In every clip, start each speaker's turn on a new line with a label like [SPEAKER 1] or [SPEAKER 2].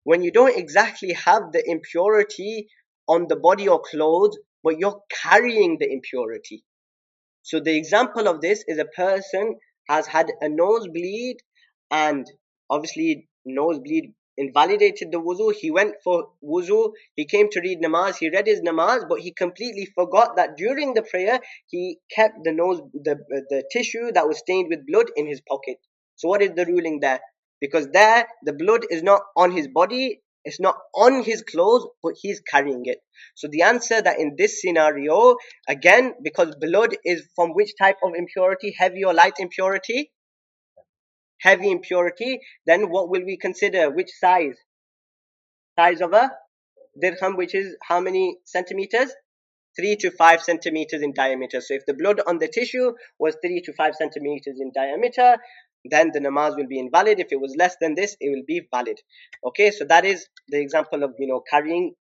[SPEAKER 1] when you don't exactly have the impurity on the body or clothes, but you're carrying the impurity. So the example of this is a person has had a nosebleed, and obviously nosebleed invalidated the wuzu. He went for wuzu, he came to read namaz, he read his namaz, but he completely forgot that during the prayer he kept the tissue that was stained with blood in his pocket. So what is the ruling there? Because there the blood is not on his body, it's not on his clothes, but he's carrying it. So the answer that in this scenario, again, because blood is from which type of impurity? Heavy or light impurity? Heavy impurity. Then what will we consider? Which size? Size of a dirham, which is how many centimeters? 3 to 5 centimeters in diameter. So if the blood on the tissue was 3 to 5 centimeters in diameter, then the namaz will be invalid. If it was less than this, it will be valid. Okay, so that is the example of carrying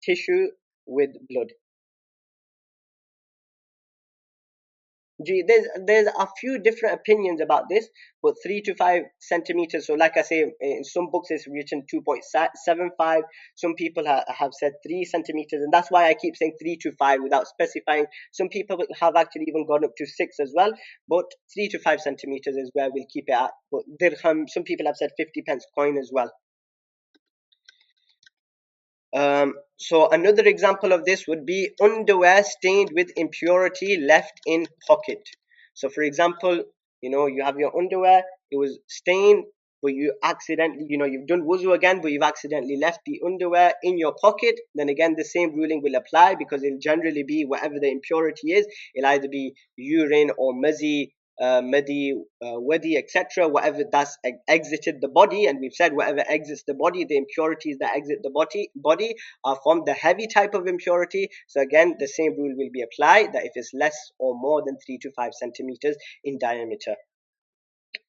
[SPEAKER 1] tissue with blood. There's a few different opinions about this, but 3 to 5 centimeters. So, like I say, in some books it's written 2.75. Some people have said 3 centimeters, and that's why I keep saying 3 to 5 without specifying. Some people have actually even gone up to 6 as well, but 3 to 5 centimeters is where we'll keep it at. But dirham, some people have said 50 pence coin as well. So another example of this would be underwear stained with impurity left in pocket. So for example, you have your underwear, it was stained, but you accidentally, you've done wuzu again, but you've accidentally left the underwear in your pocket. Then again, the same ruling will apply, because it'll generally be whatever the impurity is. It'll either be urine or mazi, madi, wadi, etc. Whatever that's exited the body, and we've said whatever exits the body, the impurities that exit the body are from the heavy type of impurity. So again, the same rule will be applied, that if it's less or more than 3 to 5 centimeters in diameter.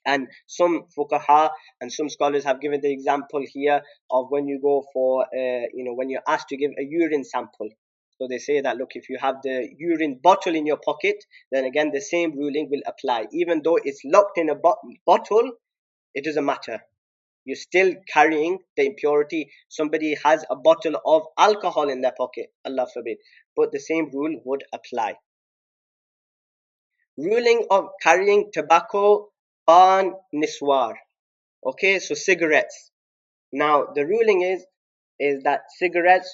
[SPEAKER 1] And some fuqaha and some scholars have given the example here of when you go for, when you're asked to give a urine sample. So they say that, look, if you have the urine bottle in your pocket, then again the same ruling will apply. Even though it's locked in a bottle, it doesn't matter. You're still carrying the impurity. Somebody has a bottle of alcohol in their pocket, Allah forbid, but the same rule would apply. Ruling of carrying tobacco on niswar. Okay, so cigarettes. Now the ruling is that cigarettes,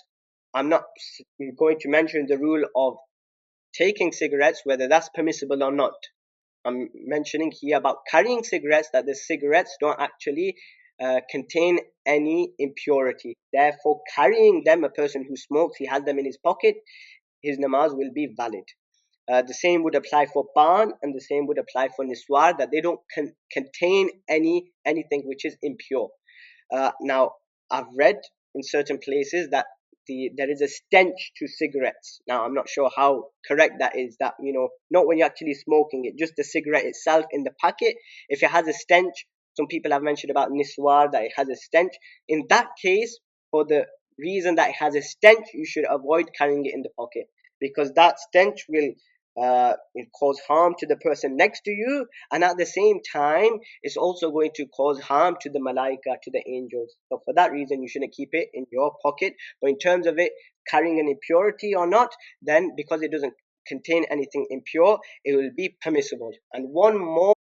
[SPEAKER 1] I'm not going to mention the rule of taking cigarettes, whether that's permissible or not. I'm mentioning here about carrying cigarettes, that the cigarettes don't actually contain any impurity. Therefore, carrying them, a person who smokes, he has them in his pocket, his namaz will be valid. The same would apply for pan, and the same would apply for niswar, that they don't contain anything which is impure. Now, I've read in certain places that there is a stench to cigarettes. Now, I'm not sure how correct that is. That not when you're actually smoking it, just the cigarette itself in the packet. If it has a stench, some people have mentioned about niswar that it has a stench. In that case, for the reason that it has a stench, you should avoid carrying it in the pocket, because that stench will cause harm to the person next to you, and at the same time it's also going to cause harm to the malaika, to the angels. So for that reason you shouldn't keep it in your pocket. But in terms of it carrying an impurity or not, then because it doesn't contain anything impure, it will be permissible. And one more